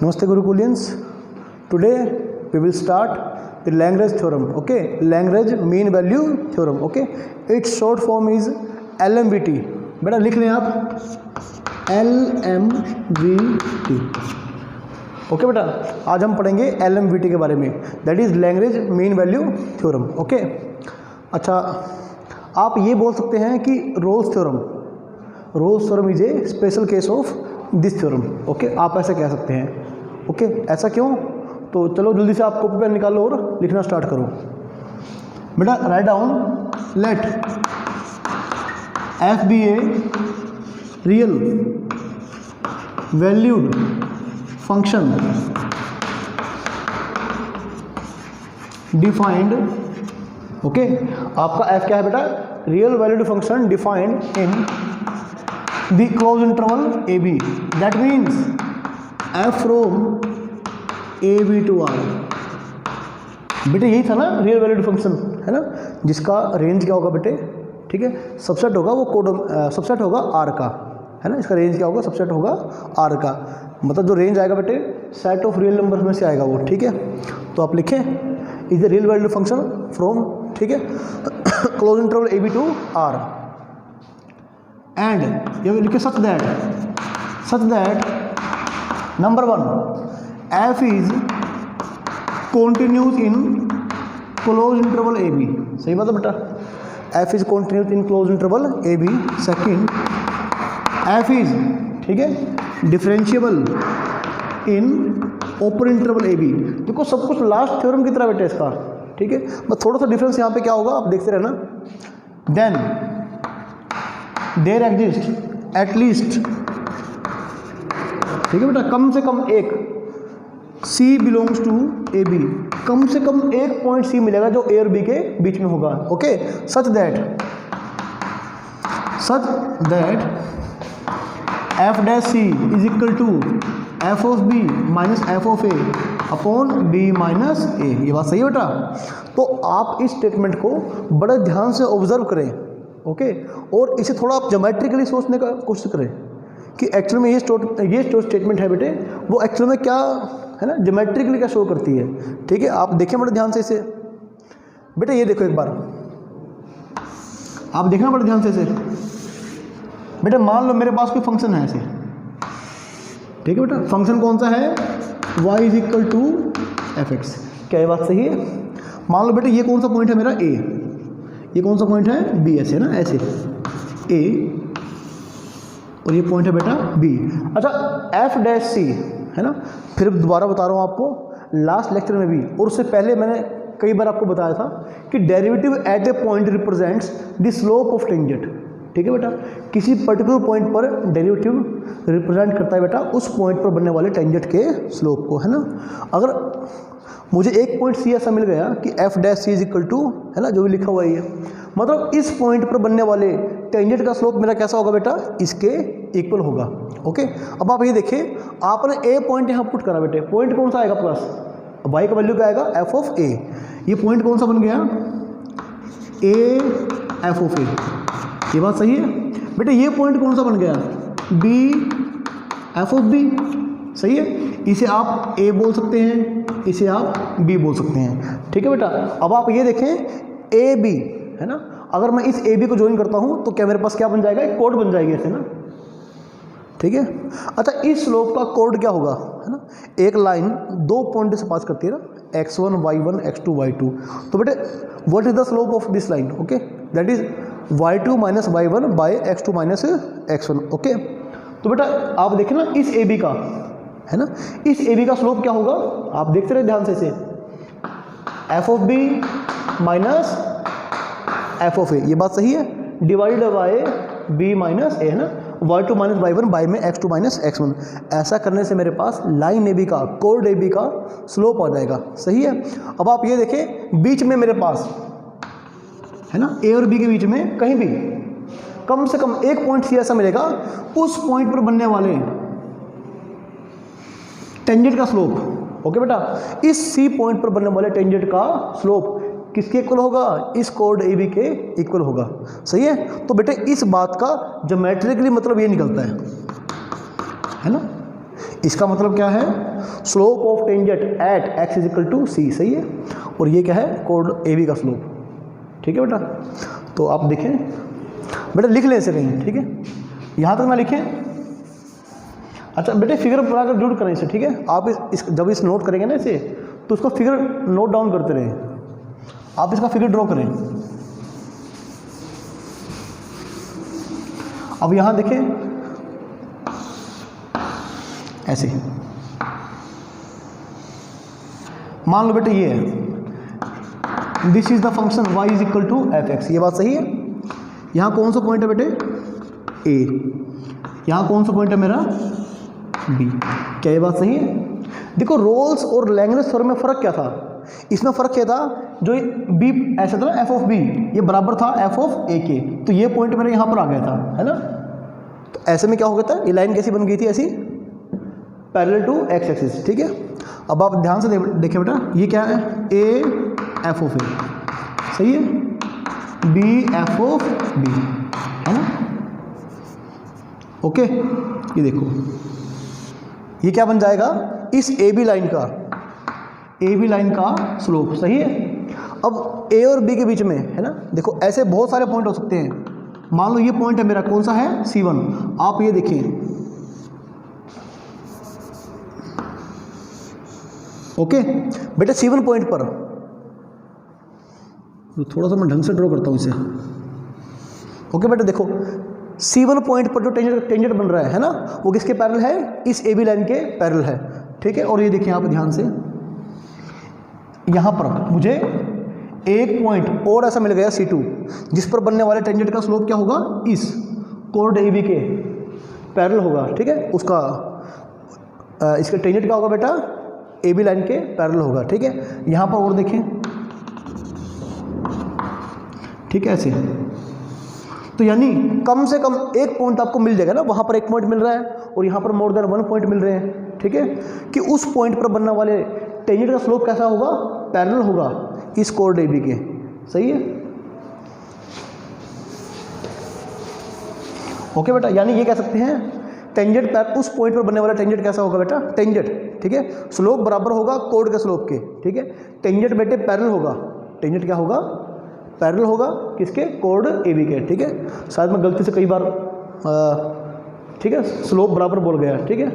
Namaste Gurukulians. Today we will start the Lagrange theorem. Okay, Lagrange mean value theorem. Okay, its short form is LMVT. बेटा लिख लें आप LMVT. Okay बेटा, आज हम पढ़ेंगे LMVT के बारे में, that is Lagrange mean value theorem. Okay, अच्छा आप ये बोल सकते हैं कि Rolle's theorem is a special case of this theorem. Okay, आप ऐसा कह सकते हैं. ओके, ऐसा क्यों? तो चलो जल्दी से आप कॉपी पेन निकालो और लिखना स्टार्ट करो. बेटा write down, let f be a real valued function defined. Okay, आपका एफ क्या है बेटा? Real valued function defined in the closed interval a b. That means f from a b to R. बेटे यही था ना रियल वैल्यूड फंक्शन, है ना, जिसका रेंज क्या होगा बेटे? ठीक है, सबसेट होगा वो कोड, सबसेट होगा आर का, है ना. इसका रेंज क्या होगा? सबसेट होगा आर का. मतलब जो रेंज आएगा बेटे सेट ऑफ रियल नंबर में से आएगा वो. ठीक है, तो आप लिखें is the real valued function from, ठीक है, closed interval a b to R. And ये लिखे such that number one, f is continuous in closed interval a b. सही बात है बेटा, f is continuous in closed interval a b. Second, f is, ठीक है, differentiable in open interval a b. देखो सब कुछ लास्ट थ्योरम की तरह बेटा इसका. ठीक है, बस थोड़ा सा डिफरेंस यहाँ पे क्या होगा आप देखते रहना. देन देयर एग्जिस्ट एटलीस्ट, ठीक है बेटा, कम से कम एक C belongs to A B. कम से कम एक पॉइंट C मिलेगा जो A और B के बीच में होगा. Okay, such that f dash C is equal to f of B minus f of A upon B minus A. ये बात सही है बेटा? तो आप इस स्टेटमेंट को बड़े ध्यान से ऑब्जर्व करें. ओके, और इसे थोड़ा आप ज्योमेट्रिकली सोचने का कोशिश करें कि एक्चुअल में ये जो स्टेटमेंट है बेटे वो एक्चुअल में क्या है ना, ज्योमेट्रिकली क्या शो करती है. ठीक है, आप देखें बड़े ध्यान से इसे. बेटे ये देखो एक बार, आप देखना बड़े ध्यान से इसे. बेटे मान लो मेरे पास कोई फंक्शन है ऐसे. ठीक है बेटा, फंक्शन कौन सा है? y is equal to f x. क्या ये बात सही है? मान लो बेटे ये कौन सा पॉइंट है मेरा? a. ये कौन सा पॉइंट है? b. ऐसे ना, ऐसे a और ये पॉइंट है बेटा B. अच्छा, एफ डैश सी, है ना, फिर दोबारा बता रहा हूँ आपको, लास्ट लेक्चर में भी और उससे पहले मैंने कई बार आपको बताया था कि derivative eight A point represents the slope of tangent. ठीक है बेटा, किसी पर्टिकुलर पॉइंट पर डेरिवेटिव रिप्रेजेंट करता है बेटा उस पॉइंट पर बनने वाले टेंजेंट के स्लोप को, है ना. अगर मुझे एक पॉइंट सी ऐसा मिल गया कि f dash c is equal to, है ना, जो भी लिखा हुआ है, मतलब इस पॉइंट पर बनने वाले टेंजेंट का स्लोप मेरा कैसा होगा बेटा? इसके इक्वल होगा. ओके, अब आप ये देखिए, आपने ए पॉइंट यहाँ पुट करा बेटे. पॉइंट कौन सा आएगा? प्लस वाई का वैल्यू क्या आएगा? F of a. ये पॉइंट कौन सा बन गया? A F of a. ये बात सही है बेटे? ये पॉइंट कौन सा बन गया? B f of b. सही है, इसे आप ए बोल सकते हैं, इसे आप बी बोल सकते हैं. ठीक है बेटा, अब आप ये देखें ए बी, है ना, अगर मैं इस ए बी को ज्वाइन करता हूं तो क्या मेरे पास क्या बन जाएगा? एक कोड बन जाएगी ऐसे ना. ठीक है, अच्छा इस स्लोप का कोड क्या होगा, है ना, एक लाइन दो पॉइंट से पास करती है ना, x1 y1 x2 y2. तो बेटे what is the slope of this line? Okay, that is y2 minus y1 by x2 minus x1. Okay, तो बेटा आप देखें ना इस ए बी का, है ना, इस ए बी का स्लोप क्या होगा? आप देखते रहे ध्यान से इसे, f of b minus f of a. ये बात सही है? Divide by b minus a, है ना, y2 माइनस y1 बाय में x2 माइनस x1. ऐसा करने से मेरे पास लाइन ए बी का, कोड ए बी का स्लोप आ जाएगा. सही है. अब आप ये देखें बीच में मेरे पास, है ना, ए और बी के बीच में कहीं भी कम से कम एक पॉइंट सी ऐसा मिलेगा उस पॉइंट पर बनने वाले टेंजेंट का स्लोप. ओके बेटा, इस सी पॉइंट पर बनने वाले टेंजेंट का स्लोप किसके इक्वल होगा? इस कोड ए बी के इक्वल होगा. सही है. तो बेटे इस बात का ज्योमेट्रिकली मतलब ये निकलता है ना, इसका मतलब क्या है, slope of tangent at x is equal to c, सही है। और ये क्या है, कोड ए बी का स्लोप, ठीक है बेटा। तो आप देखें बेटा, लिख लें इसे कहीं, ठीक है, यहाँ तक ना लिखें। अच्छा बेटे फिगर बनाकर जरूर करें इसे, ठीक है। आप जब इस नोट करेंगे ना इसे, तो उसका फिगर नोट डाउन करते रहें। आप इसका फिगर ड्रॉ करें। अब यहाँ देखें ऐसे, मान लो बेटे ये है, this is the function y is equal to f x, ये बात सही है। यहाँ कौन सा पॉइंट है बेटे, a, यहाँ कौन सा पॉइंट है मेरा, b, क्या ये बात सही है। देखो रोल्स और लैंग्वेज थ्योरम में फ़र्क क्या था, इसमें फ़र्क क्या था, जो b ऐसा था ना, f ऑफ b ये बराबर था f ऑफ a के, तो ये पॉइंट मेरा यहाँ पर आ गया था, है ना। तो ऐसे में क्या हो गया था, ये लाइन कैसी बन गई थी, ऐसी पैरेलल टू एक्स एक्सिस, ठीक है। अब आप ध्यान से देखिए बेटा, ये क्या है, a f ऑफ a, सही है, b f ऑफ b, है ना। ओके, ये देखो ये क्या बन जाएगा, इस ए बी लाइन का स्लोप, सही है। अब ए और बी के बीच में, है ना, देखो ऐसे बहुत सारे पॉइंट हो सकते हैं। मान लो ये पॉइंट है मेरा, कौन सा है, C1। आप ये देखिए, ओके बेटा, C1 पॉइंट पर, थोड़ा सा मैं ढंग से ड्रॉ करता हूँ इसे। ओके बेटा देखो, C1 पॉइंट पर जो टेंजेंट बन रहा है ना, वो किसके पैरेलल है, इस AB लाइन के पैरेलल है, ठीक है। और ये देखिए यहाँ पर ध्यान से, यहाँ पर मुझे एक पॉइंट और ऐसा मिल गया C2, जिस पर बनने वाले टेंजेंट का स्लोप क्या होगा, इस कोड AB के पैरेलल होगा, ठीक है। उसका इसके टेंजेंट क्या होगा बेटा, AB लाइन के पैरेलल होगा, ठीक है। यहाँ पर और देखें, ठीक है, ऐसे। तो यानी कम से कम एक पॉइंट आपको मिल जाएगा ना, वहाँ पर एक पॉइंट मिल रहा है और यहाँ पर मोर देन 1 पॉइंट मिल रहे हैं, ठीक है, कि उस पॉइंट पर बनने वाले टेंजेंट का स्लोप कैसा होगा, पैरेलल होगा इस कोड AB के, सही है। ओके बेटा, यानी ये कह सकते हैं टेंजेंट उस पॉइंट पर बनने वाला टेंजेंट कैसा होगा बेटा, टेंजेंट, ठीक है, स्लोप बराबर होगा कोड के स्लोप के, ठीक है। टेंजेंट बेटे पैरेलल होगा, टेंजेंट क्या होगा, पैरेलल होगा किसके, कोड AB के, ठीक है। शायद मैं गलती से कई बार ठीक है स्लोप बराबर बोल गया, ठीक है,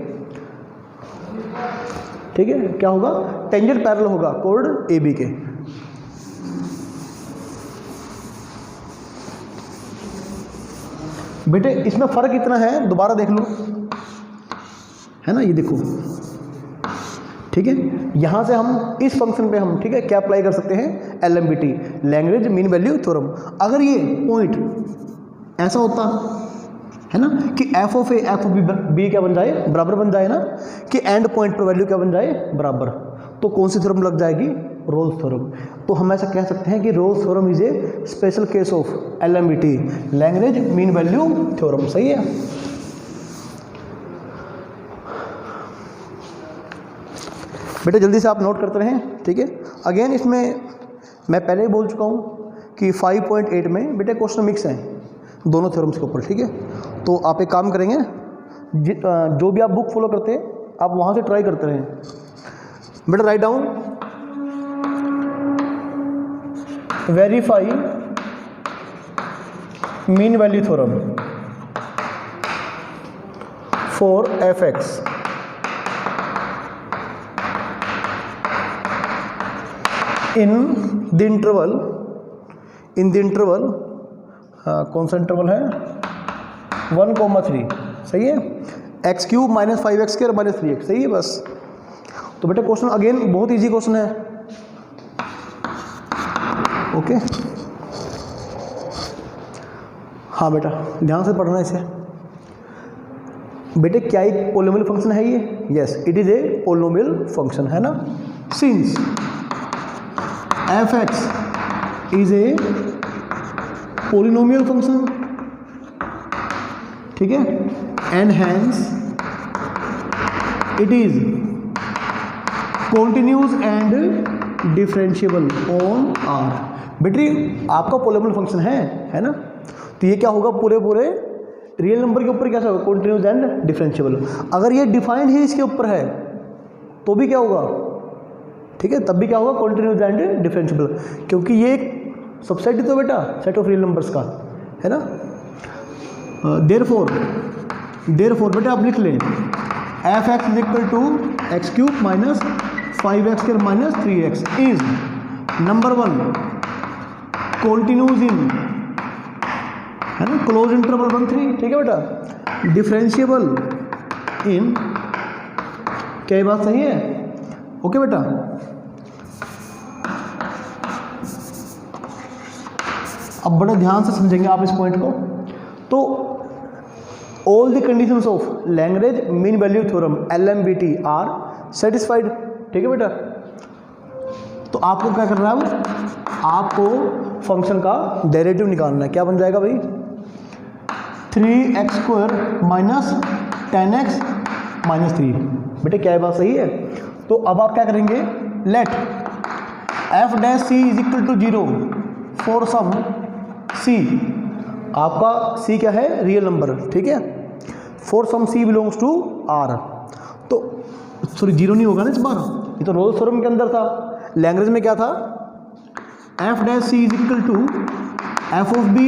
ठीक है। क्या होगा, टेंजेंट पैरेलल होगा कोड AB के। बेटे इसमें फ़र्क इतना है, दोबारा देख लो, है ना, ये देखो, ठीक है। यहाँ से हम इस फंक्शन पे हम, ठीक है, क्या अप्लाई कर सकते हैं, LMBT, Lagrange mean value theorem. अगर ये पॉइंट ऐसा होता है ना कि f of a f of b क्या बन जाए, बराबर बन जाए ना, कि एंड पॉइंट पर वैल्यू क्या बन जाए, बराबर, तो कौन सी थ्योरम लग जाएगी, रोल्स थ्योरम। तो हम ऐसा कह सकते हैं कि Rolle's theorem is a special case of LMBT, Lagrange mean value theorem, सही है। बेटे जल्दी से आप नोट करते रहें, ठीक है। अगेन इसमें मैं पहले ही बोल चुका हूँ कि 5.8 में बेटे क्वेश्चन मिक्स हैं दोनों थ्योरम्स के ऊपर, ठीक है। तो आप एक काम करेंगे, जो भी आप बुक फॉलो करते हैं आप वहाँ से ट्राई करते रहें। बेटा write down, verify mean value theorem for fx in the interval कौन सा इंटरवल है, 1,3, सही है, x³ - 5x² - 3x, सही है बस। तो बेटा क्वेश्चन अगेन बहुत इजी क्वेश्चन है, ओके। हाँ बेटा ध्यान से पढ़ना इसे। बेटे क्या एक पोलिनोमियल फंक्शन है ये, yes it is a polynomial function, है ना। Since fx is a polynomial function, ठीक है, and hence it is continuous and differentiable on R। बेटे आपका पोलिनोमियल फंक्शन है ना, तो ये क्या होगा, पूरे रियल नंबर के ऊपर कैसा होगा, कॉन्टिन्यूस एंड डिफरेंशिएबल। अगर ये डिफाइंड ही इसके ऊपर है तो भी क्या होगा, ठीक है, तब भी क्या होगा, कॉन्टिन्यूस एंड डिफरेंशिएबल, क्योंकि ये एक सबसेट ही तो बेटा सेट ऑफ रियल नंबर्स का है ना। देयरफॉर बेटा आप लिख लें f x is equal to x cube minus 5x² minus 3x is number 1 continuous in, है ना, क्लोज इंटरवल 1 3, ठीक है बेटा, डिफरेंशिएबल इन, क्या ये बात सही है? ओके बेटा, अब बड़े ध्यान से समझेंगे आप इस पॉइंट को। तो all the conditions of Lagrange mean value theorem LMBT are satisfied, ठीक है बेटा। तो आपको क्या करना है, अब आपको फंक्शन का डेरिवेटिव निकालना है। क्या बन जाएगा भाई, 3x² माइनस 10x माइनस 3। बेटे क्या ये बात सही है? तो अब आप क्या करेंगे, let f dash c is equal to 0 for some c, आपका c क्या है, रियल नंबर, ठीक है, for some c belongs to r। तो सॉरी 0 नहीं होगा ना इस बार, ये तो रोल्स थ्योरम के अंदर था। लैग्रेंज में क्या था, f dash c is equal to f of b,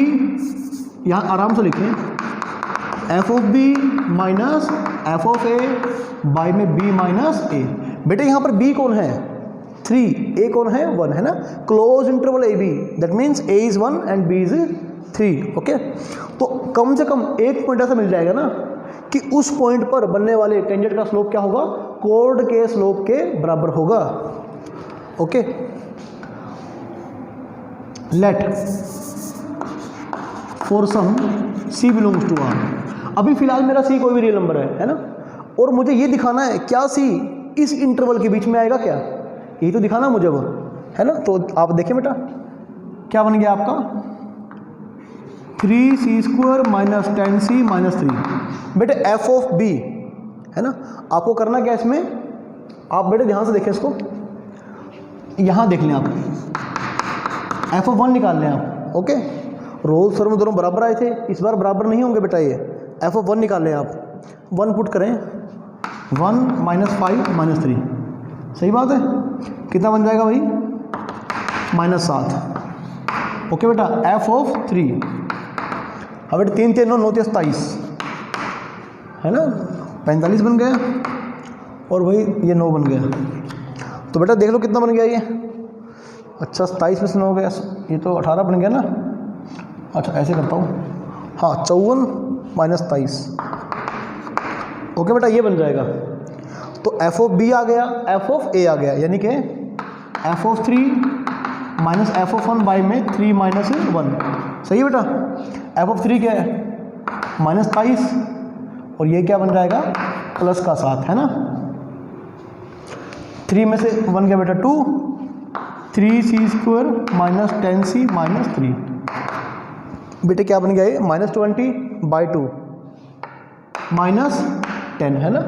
यहाँ आराम से लिखें, f of b minus f of a by में b माइनस a। बेटे यहाँ पर b कौन है, 3, a कौन है, 1, है ना, close interval a b, that means a is 1 and b is 3। Okay, तो कम से कम एक पॉइंट ऐसा मिल जाएगा ना कि उस पॉइंट पर बनने वाले टेंजेंट का स्लोप क्या होगा, कोड के स्लोप के बराबर होगा। Okay, let for some c belongs to r। अभी फिलहाल मेरा c कोई भी रियल नंबर है ना, और मुझे ये दिखाना है क्या c इस इंटरवल के बीच में आएगा क्या, यही तो दिखाना मुझे वो, है ना। तो आप देखें बेटा क्या बन गया आपका, 3c² माइनस 10c माइनस 3। बेटे f ऑफ b, है ना, आपको करना क्या इसमें, आप बेटे ध्यान से देखें इसको, यहाँ देख लें आप, f ऑफ 1 निकाल लें आप। ओके, रोल्स थ्योरम में दोनों बराबर आए थे, इस बार बराबर नहीं होंगे बेटा, ये f ऑफ 1 निकाल लें आप, 1 पुट करें, 1 माइनस 5 माइनस 3, सही बात है, कितना बन जाएगा भाई, माइनस 7। ओके बेटा, f ऑफ 3, अब बेटा 3 3 9 9 27, है ना, 45 बन गया, और वही ये 9 बन गया। तो बेटा देख लो कितना बन गया ये, अच्छा 27 में से 9 गया, ये तो 18 बन गया ना। अच्छा ऐसे करता हूँ, हाँ 54 माइनस 23। ओके बेटा ये बन जाएगा। तो f ऑफ b आ गया, f ऑफ a आ गया, यानी कि f of 3 minus f of 1 by में 3 माइनस 1, सही है बेटा। f ऑफ 3 क्या है, माइनस 22, और ये क्या बन जाएगा, प्लस का 7, है ना। 3 में से 1 गया बेटा 2, 3c² माइनस 10c माइनस 3। बेटे क्या बन गया ये, माइनस 20 बाई 2 माइनस 10, है ना।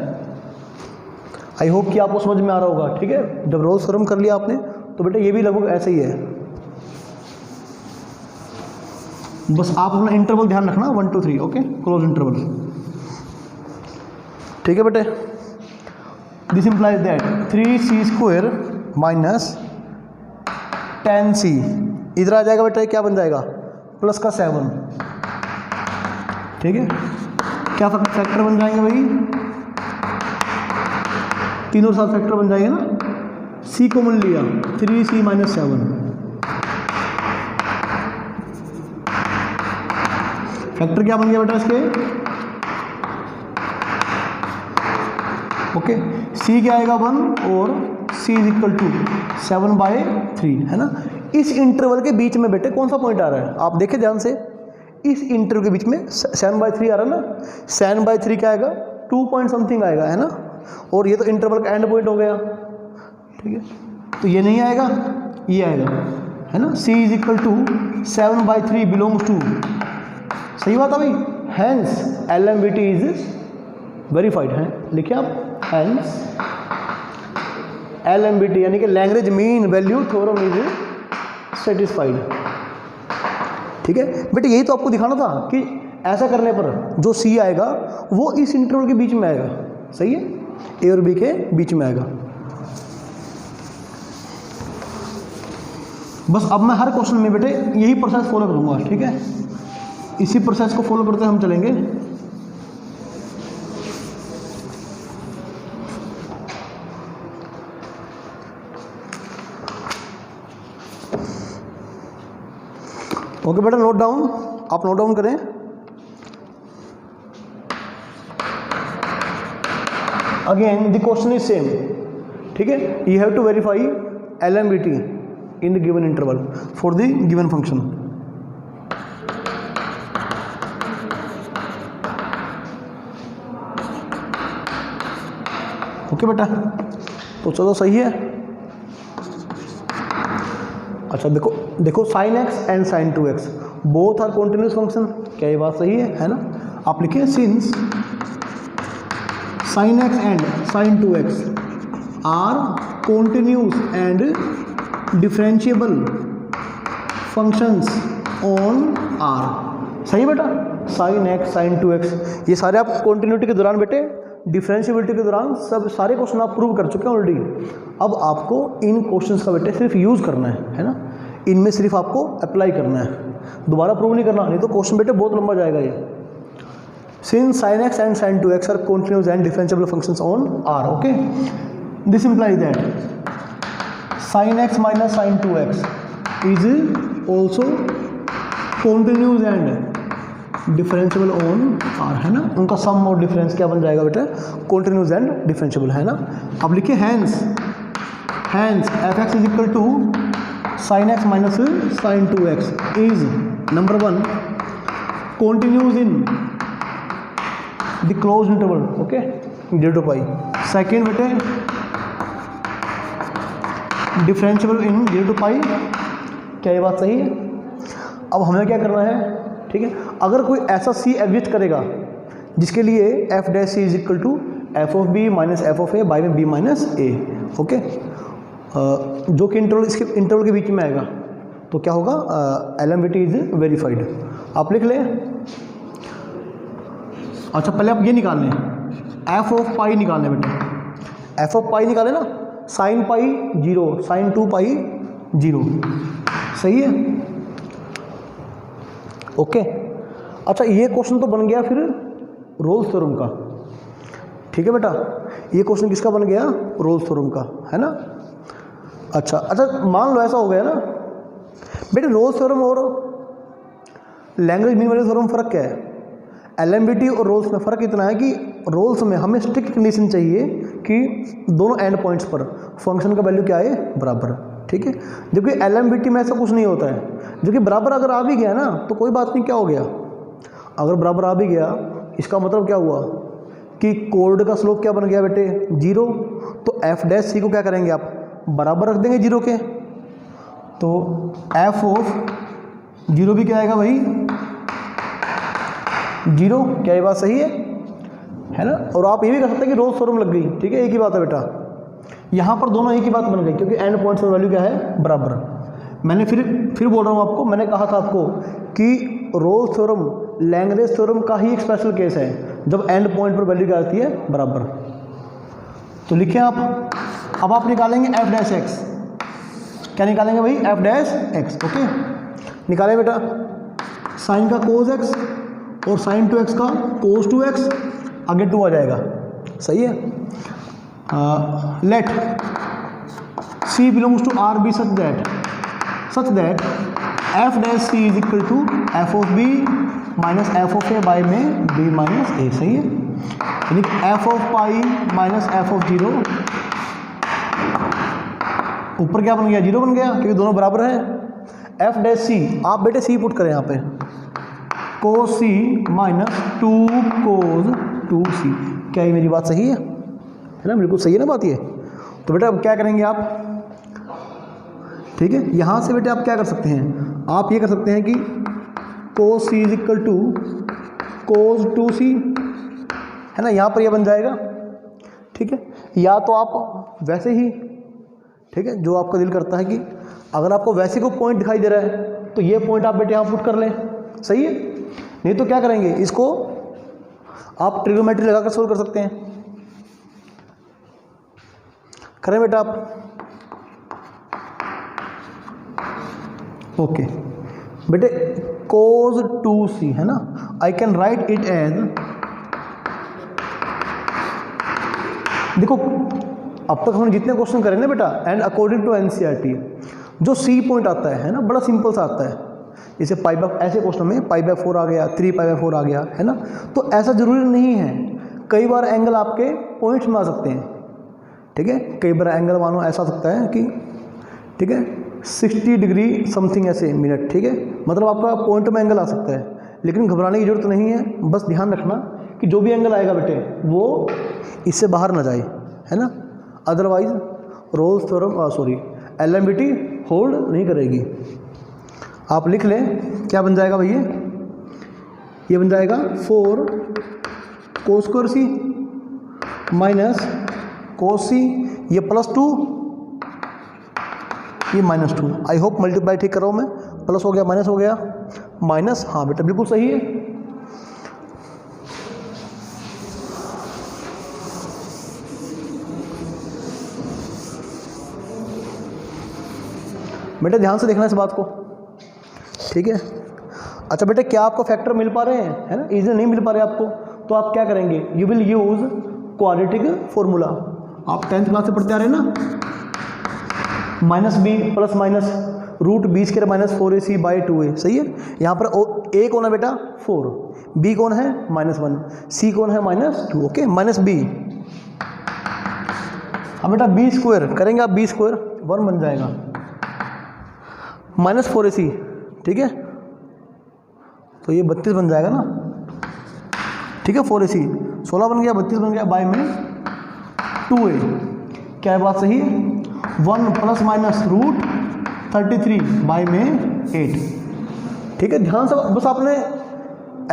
आई होप कि आपको समझ में आ रहा होगा, ठीक है। जब रोल्स थ्योरम कर लिया आपने तो बेटा ये भी लगभग ऐसे ही है, बस आप अपना इंटरवल ध्यान रखना 1 2 3, ओके, क्लोज इंटरवल, ठीक है बेटे। This implies that 3c² minus 10c, इधर आ जाएगा बेटा, क्या बन जाएगा, प्लस का 7, ठीक है। क्या फैक्टर बन जाएंगे भाई, 3 और 7 फैक्टर बन जाएंगे ना। c कॉमन लिया, 3c माइनस 7, फैक्टर क्या बन गया बेटा इसके, ओके, c क्या आएगा 1 और c इज इक्वल टू 7/3, है ना। इस इंटरवल के बीच में बेटे कौन सा पॉइंट आ रहा है, आप देखें ध्यान से, इस इंटरवल के बीच में 7/3 आ रहा है ना, 7/3 क्या आएगा, 2 पॉइंट समथिंग आएगा, है ना, और ये तो इंटरवल का एंड पॉइंट हो गया, ठीक है। तो ये नहीं आएगा, ये आएगा, है ना। c is equal to 7/3 belongs to, सही बात है भाई, हैंस LMBT इज वेरीफाइड, है, लिखिए आप, हैंस LMBT यानी कि Lagrange mean value theorem is satisfied, ठीक है बेटे। यही तो आपको दिखाना था कि ऐसा करने पर जो सी आएगा वो इस इंटरवल के बीच में आएगा, सही है, ए और बी के बीच में आएगा। बस अब मैं हर क्वेश्चन में बेटे यही प्रोसेस फॉलो करूंगा, ठीक है, इसी प्रोसेस को फॉलो करते हम चलेंगे। ओके बेटा, नोट डाउन, आप नोट डाउन करें। Again the question is same, ठीक है, you have to verify LMBT in the given interval for the given function. Okay बेटा, तो चलो सही है। अच्छा देखो देखो, sin x and sin 2x both are continuous function, क्या ये बात सही है ना? आप लिखिए since sin x and sin 2x are continuous and differentiable functions on R। सही बेटा, sin x sin 2x ये सारे आप कॉन्टिन्यूटी के दौरान बेटे, डिफरेंशिएबिलिटी के दौरान सब सारे क्वेश्चन आप प्रूव कर चुके हैं ऑलरेडी। अब आपको इन क्वेश्चंस का बेटे सिर्फ यूज़ करना है ना, इनमें सिर्फ आपको अप्लाई करना है, दोबारा प्रूव नहीं करना, नहीं तो क्वेश्चन बेटे बहुत लंबा जाएगा ये। Since sin x and sin 2x are continuous and differentiable functions on R, okay, this implies that sin x minus sin 2x is also continuous and differentiable on R, है ना, उनका सम और डिफरेंस क्या बन जाएगा बेटा, कॉन्टिन्यूस एंड डिफरेंशिएबल, है ना। अब लिखिए hence fx is equal to sin x minus sin 2x is number 1 continuous in the closed interval, okay, 0 to pi. Second बेटे डिफरेंशिएबल इन 0 to पाई, क्या ये बात सही है? अब हमें क्या करना है, ठीक है, अगर कोई ऐसा सी एग्जिस्ट करेगा जिसके लिए f dash c is equal to f of b minus f of a by में बी माइनस ए, ओके, जो कि इसके इंटरवल के बीच में आएगा, तो क्या होगा, LMBT इज वेरीफाइड। आप लिख लें। अच्छा पहले आप ये निकाल लें, एफ ऑफ पाई निकाल लें बेटे, एफ ऑफ पाई निकालें ना, साइन पाई 0, साइन 2 पाई 0, सही है, ओके। अच्छा ये क्वेश्चन तो बन गया फिर रोल्स थ्योरम का, ठीक है बेटा, ये क्वेश्चन किसका बन गया, रोल्स थ्योरम का, है ना। अच्छा मान लो ऐसा हो गया ना बेटे, रोल्स थ्योरम और लैंग्वेज मीन वैल्यू थ्योरम फर्क क्या है? LMBT और रोल्स में फ़र्क इतना है कि रोल्स में हमें स्ट्रिक्ट कंडीशन चाहिए कि दोनों एंड पॉइंट्स पर फंक्शन का वैल्यू क्या है, बराबर, ठीक है, जबकि LMBT में ऐसा कुछ नहीं होता है, जो कि बराबर अगर आ भी गया ना तो कोई बात नहीं, क्या हो गया, अगर बराबर आ भी गया इसका मतलब क्या हुआ कि कोड का स्लोप क्या बन गया बेटे, 0, तो एफ डैश सी को क्या करेंगे आप, बराबर रख देंगे 0 के, तो एफ ऑफ 0 भी क्या आएगा भाई, 0, क्या ये बात सही है ना। और आप ये भी कर सकते हैं कि रोल्स थ्योरम लग गई, ठीक है, एक ही बात है बेटा, यहाँ पर दोनों एक ही बात बन गई क्योंकि एंड पॉइंट्स पर वैल्यू क्या है, बराबर। मैंने फिर बोल रहा हूँ आपको, मैंने कहा था आपको कि रोल्स थ्योरम लैंग्वेज थ्योरम का ही एक स्पेशल केस है जब एंड पॉइंट पर वैल्यू क्या आती है, बराबर। तो लिखिए आप, अब आप निकालेंगे एफ डैश एक्स, क्या निकालेंगे भाई, एफ डैश एक्स, ओके, निकालें बेटा, साइन का कोस एक्स और साइन 2x का कोस 2x, आगे 2 आ जाएगा, सही है। Let C belongs to R be such that f dash c is equal to f of b minus f of a by में बी माइनस ए, सही है, यानी f of pi minus f of 0, ऊपर क्या बन गया, 0 बन गया क्योंकि दोनों बराबर है। एफ डैश सी, आप बेटे सी पुट करें यहाँ पे, कोस सी माइनस 2 कोस 2c, क्या ये मेरी बात सही है ना, बिल्कुल सही है ना बात ये। तो बेटा अब क्या करेंगे आप, ठीक है, यहाँ से बेटे आप क्या कर सकते हैं, आप ये कर सकते हैं कि cos c is equal to cos 2c, है ना, यहाँ पर ये बन जाएगा, ठीक है, या तो आप वैसे ही, ठीक है, जो आपका दिल करता है कि अगर आपको वैसे को पॉइंट दिखाई दे रहा है तो ये पॉइंट आप बेटे यहाँ पुट कर लें, सही है, नहीं तो क्या करेंगे, इसको आप ट्रिग्नोमेट्री लगाकर सोल्व कर सकते हैं। करें बेटा आप? ओके बेटे, cos 2c है ना, I can write it as, देखो अब तक हमने जितने क्वेश्चन करे ना बेटा, एंड अकॉर्डिंग टू एनसीईआरटी जो सी पॉइंट आता है ना, बड़ा सिंपल सा आता है। जैसे पाई बाय, ऐसे क्वेश्चन में पाई बाय 4 आ गया, 3 पाई बाय 4 आ गया, है ना। तो ऐसा जरूरी नहीं है, कई बार एंगल आपके पॉइंट्स में आ सकते हैं, ठीक है। कई बार एंगल मानो ऐसा आ सकता है कि, ठीक है, 60 डिग्री समथिंग ऐसे मिनट, ठीक है, मतलब आपका पॉइंट में एंगल आ सकता है। लेकिन घबराने की जरूरत नहीं है, बस ध्यान रखना कि जो भी एंगल आएगा बेटे वो इससे बाहर ना जाए, है ना, अदरवाइज रोल्स थ्योरम एलएमबीटी होल्ड नहीं करेगी। आप लिख लें, क्या बन जाएगा भैया, ये बन जाएगा 4 cos स्क्वायर सी माइनस cos सी, ये +2, ये -2। आई होप मल्टीप्लाई ठीक कर रहा हूँ मैं, प्लस हो गया माइनस हो गया, माइनस, हाँ बेटा बिल्कुल सही है। बेटा ध्यान से देखना इस बात को, ठीक है। अच्छा बेटा, क्या आपको फैक्टर मिल पा रहे हैं, है ना, इजीली नहीं मिल पा रहे आपको, तो आप क्या करेंगे, you will use quadratic formula. आप 10th क्लास से पढ़ते आ रहे हैं ना, -b plus minus √b² -4ac/2a, सही है। यहाँ पर a कौन है बेटा 4, b कौन है -1, c कौन है -2, ओके, -b। अब बेटा b² करेंगे आप, b² 1 बन जाएगा, -4ac, ठीक है, तो ये 32 बन जाएगा ना, ठीक है, 4ac 16 बन गया, 32 बन गया, बाय में 2a, क्या है बात सही है, 1 ± √33 बाय में 8, ठीक है। ध्यान से बस, आपने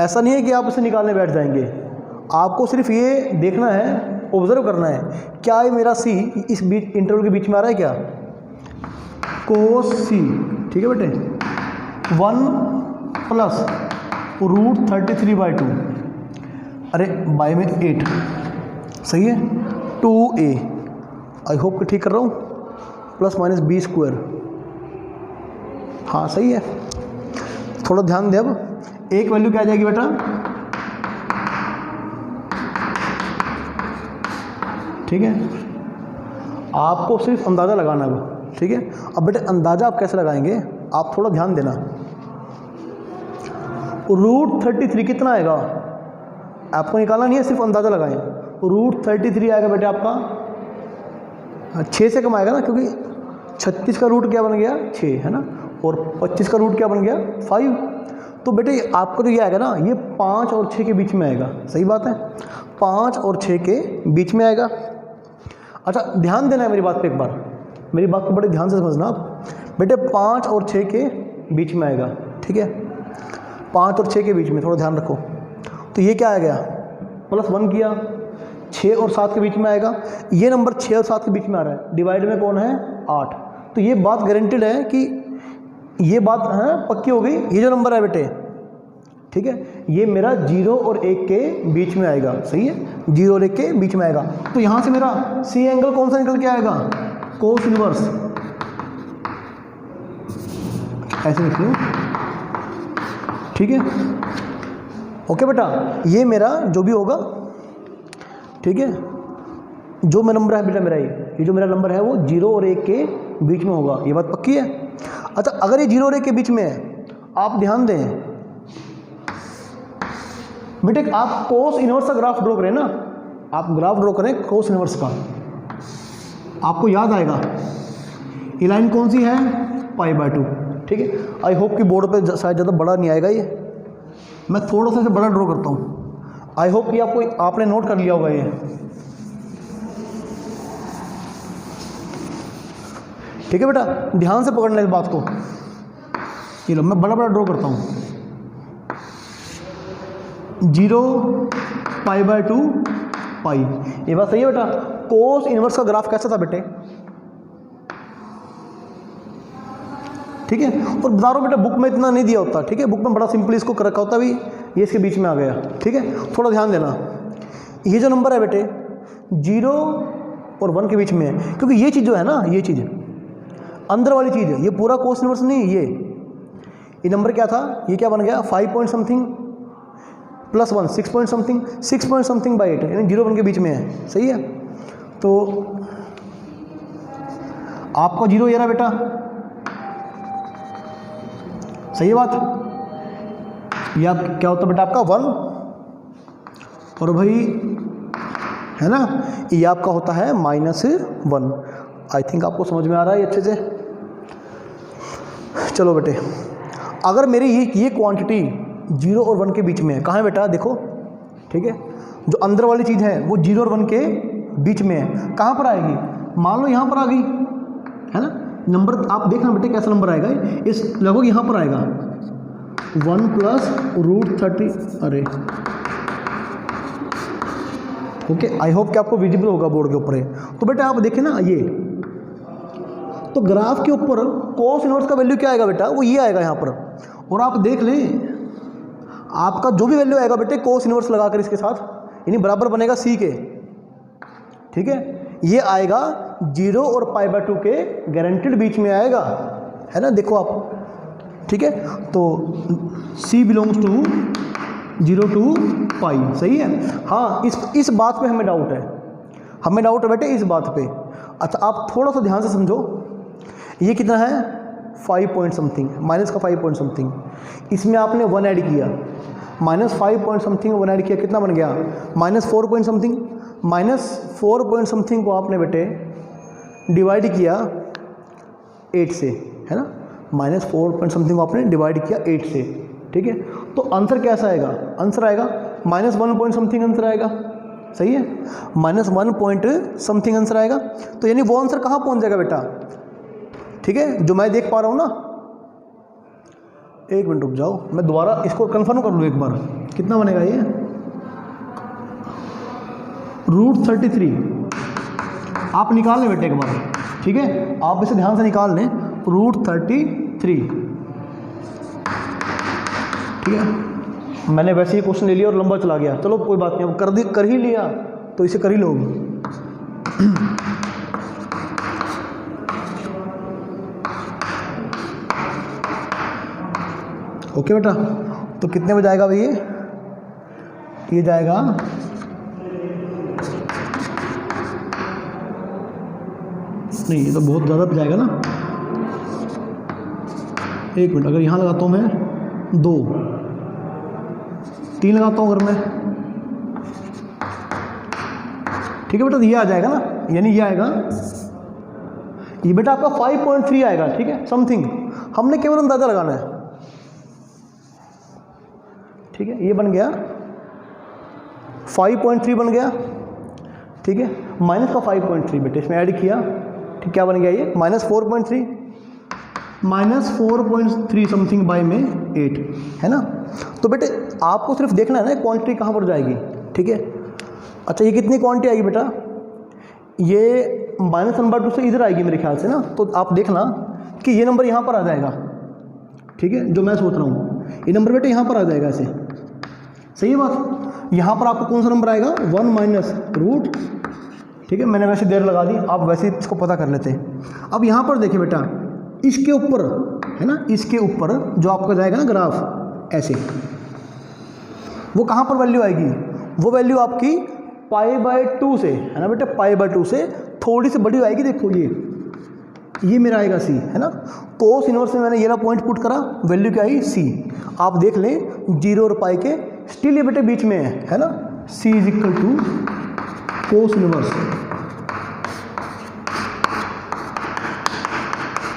ऐसा नहीं है कि आप इसे निकालने बैठ जाएंगे, आपको सिर्फ ये देखना है, ऑब्जर्व करना है, क्या ये मेरा c इस बीच इंटरवल के बीच में आ रहा है क्या, cos c, ठीक है बेटे, 1 + √33/2, अरे बाय में 8, सही है, 2a, आई होप कि ठीक कर रहा हूँ, +-b², हाँ सही है। थोड़ा ध्यान दे, अब एक वैल्यू क्या आ जाएगी बेटा, ठीक है, आपको सिर्फ अंदाज़ा लगाना है, ठीक है। अब बेटे अंदाज़ा आप कैसे लगाएंगे, आप थोड़ा ध्यान देना, √33 कितना आएगा आपको निकालना नहीं है, सिर्फ अंदाज़ा लगाएं। √33 आएगा बेटे आपका 6 से कम आएगा ना, क्योंकि 36 का रूट क्या बन गया 6, है ना, और 25 का रूट क्या बन गया 5। तो बेटे आपको तो ये आएगा ना, ये 5 और 6 के बीच में आएगा, सही बात है, 5 और 6 के बीच में आएगा। अच्छा ध्यान देना है मेरी बात पे, एक बार मेरी बात को बड़े ध्यान से समझना आप बेटे, 5 और 6 के बीच में आएगा, ठीक है, 5 और 6 के बीच में, थोड़ा ध्यान रखो। तो ये क्या आ गया, +1 किया, 6 और 7 के बीच में आएगा, ये नंबर 6 और 7 के बीच में आ रहा है, डिवाइड में कौन है 8। तो ये बात गारंटेड है कि ये बात है पक्की हो गई, ये जो नंबर है बेटे, ठीक है, ये मेरा 0 और 1 के बीच में आएगा, सही है, 0 और 1 के बीच में आएगा। तो यहाँ से मेरा सी एंगल कौन सा निकल के आएगा, कोस इनवर्स, ऐसे लिख लो, ठीक है, ओके बेटा, ये मेरा जो भी होगा, ठीक है, जो मेरा नंबर है बेटा, मेरा ये जो मेरा नंबर है वो 0 और 1 के बीच में होगा, ये बात पक्की है। अच्छा अगर ये 0 और 1 के बीच में है, आप ध्यान दें बेटे, आप कोस इनवर्स का ग्राफ ड्रॉ करें ना, आप ग्राफ ड्रॉ करें कोस इनवर्स का, आपको याद आएगा ये लाइन कौन सी है, π/2, ठीक है। आई होप कि बोर्ड पे शायद ज़्यादा बड़ा नहीं आएगा, ये मैं थोड़ा सा बड़ा ड्रॉ करता हूँ, आई होप कि आपने नोट कर लिया होगा ये, ठीक है बेटा, ध्यान से पकड़ना इस बात को। ये लो मैं बड़ा बड़ा ड्रॉ करता हूँ, 0 π/2 π, ये बात सही है बेटा। कोस इनवर्स का ग्राफ कैसा था बेटे, ठीक है, और बता रहा हूँ बेटा बुक में इतना नहीं दिया होता, ठीक है, बुक में बड़ा सिंपल इसको कर रखा होता भी, ये इसके बीच में आ गया, ठीक है। थोड़ा ध्यान देना, ये जो नंबर है बेटे 0 और 1 के बीच में है, क्योंकि ये चीज़ जो है ना, ये चीज़ अंदर वाली चीज़ है, ये पूरा कोस इनवर्स नहीं, ये नंबर क्या था, ये क्या बन गया 5 point something plus 1 6 point something 6 point something by 8, यानी 0 1 के बीच में है, सही है। तो आपका 0 ये रहा बेटा, सही है बात। ये आप क्या होता है बेटा आपका 1, और भाई है ना, ये आपका होता है -1। आई थिंक आपको समझ में आ रहा है ये अच्छे से। चलो बेटे, अगर मेरी ये क्वांटिटी 0 और 1 के बीच में है, कहाँ है बेटा देखो, ठीक है, जो अंदर वाली चीज़ है वो 0 और 1 के बीच में है, कहाँ पर आएगी, मान लो यहाँ पर आ गई, है ना। नंबर आप देखना बेटे कैसा नंबर आएगा, इस लगभग यहाँ पर आएगा 1 + √30। अरे ओके, आई होप कि आपको विजिबल होगा बोर्ड के ऊपर है। तो बेटा आप देखें ना, ये तो ग्राफ के ऊपर कोस इनवर्स का वैल्यू क्या आएगा बेटा, वो ये आएगा यहाँ पर। और आप देख लें, आपका जो भी वैल्यू आएगा बेटे कोस इनवर्स लगाकर इसके साथ, यानी बराबर बनेगा c के, ठीक है। ये आएगा 0 और π/2 के गारंटेड बीच में आएगा, है ना, देखो आप, ठीक है। तो c बिलोंग्स टू 0 to π, सही है। हाँ, इस बात पे हमें डाउट है बेटे, इस बात पे। अच्छा, आप थोड़ा सा ध्यान से समझो, ये कितना है 5 पॉइंट समथिंग, माइनस का 5 पॉइंट समथिंग, इसमें आपने 1 ऐड किया, -5 पॉइंट समथिंग 1 ऐड किया, कितना बन गया -4 पॉइंट समथिंग। -4 पॉइंट समथिंग को आपने बेटे डिवाइड किया 8 से, है ना, -4 पॉइंट समथिंग को आपने डिवाइड किया 8 से, ठीक है। तो आंसर कैसा आएगा, आंसर आएगा -1 पॉइंट समथिंग आंसर आएगा, सही है, -1 पॉइंट समथिंग आंसर आएगा। तो यानी वो आंसर कहाँ पहुँच जाएगा बेटा, ठीक है, जो मैं देख पा रहा हूँ ना। एक मिनट रुक जाओ, मैं दोबारा इसको कंफर्म कर लूँ एक बार, कितना बनेगा ये √33। आप निकाल लें बेटे एक बार, ठीक है, आप इसे ध्यान से निकाल लें, √33, ठीक है। मैंने वैसे ही क्वेश्चन ले लिया और लंबा चला गया, चलो कोई बात नहीं, अब कर ही लिया तो इसे कर ही लो। ओके बेटा, तो कितने में जाएगा भाई ये जाएगा नहीं, ये तो बहुत ज़्यादा पे जाएगा ना। एक मिनट, अगर यहाँ लगाता हूँ मैं 2 3 लगाता हूँ अगर मैं, ठीक है बेटा, तो ये आ जाएगा ना, यानी ये आएगा, ये बेटा आपका 5.3 आएगा, ठीक है, समथिंग। हमने केवल अंदाजा लगाना है, ठीक है। ये बन गया 5.3 बन गया, ठीक है, माइनस का 5.3 बेटे इसमें ऐड किया, ठीक, क्या बन गया ये -4.3 समथिंग बाय में 8, है ना। तो बेटे आपको सिर्फ देखना है ना क्वांटिटी कहाँ पर जाएगी, ठीक है। अच्छा, ये कितनी क्वांटिटी आएगी बेटा, ये -1/2 से इधर आएगी मेरे ख्याल से ना। तो आप देखना कि ये नंबर यहाँ पर आ जाएगा, ठीक है, जो मैं सोच रहा हूँ, ये नंबर बेटे यहाँ पर आ जाएगा ऐसे, सही है बात। यहाँ पर आपको कौन सा नंबर आएगा 1 - ठीक है, मैंने वैसे देर लगा दी, आप वैसे इसको पता कर लेते हैं। अब यहाँ पर देखिए बेटा, इसके ऊपर है ना, इसके ऊपर जो आपका जाएगा ना ग्राफ ऐसे, वो कहाँ पर वैल्यू आएगी, वो वैल्यू आपकी π/2 से, है ना बेटा, π/2 से थोड़ी सी बड़ी आएगी। देखो ये मेरा आएगा c, है ना। कोस इनवर्स में मैंने ये ना पॉइंट पुट करा, वैल्यू क्या आई c। आप देख लें 0 और π के स्टिल ये बेटे बीच में है ना। c = कोस इनवर्स,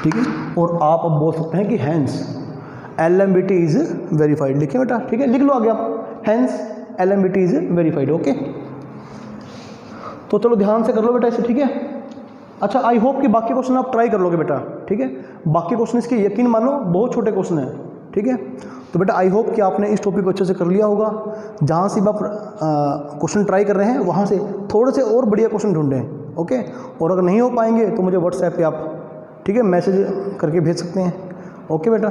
ठीक है। और आप अब बोल सकते हैं कि हैंस LMBT इज वेरीफाइड, लिखिए बेटा, ठीक है, लिख लो आगे आप, hence LMBT is verified. Okay, तो चलो ध्यान से कर लो बेटा इसे, ठीक है। अच्छा, आई होप कि बाकी क्वेश्चन आप ट्राई कर लोगे बेटा, ठीक है। बाकी क्वेश्चन इसके यकीन मानो बहुत छोटे क्वेश्चन हैं, ठीक है। तो बेटा आई होप कि आपने इस टॉपिक को अच्छे से कर लिया होगा। जहाँ से आप क्वेश्चन ट्राई कर रहे हैं वहाँ से थोड़े से और बढ़िया क्वेश्चन ढूंढें, ओके। और अगर नहीं हो पाएंगे तो मुझे व्हाट्सएप पे आप, ठीक है, मैसेज करके भेज सकते हैं। ओके बेटा।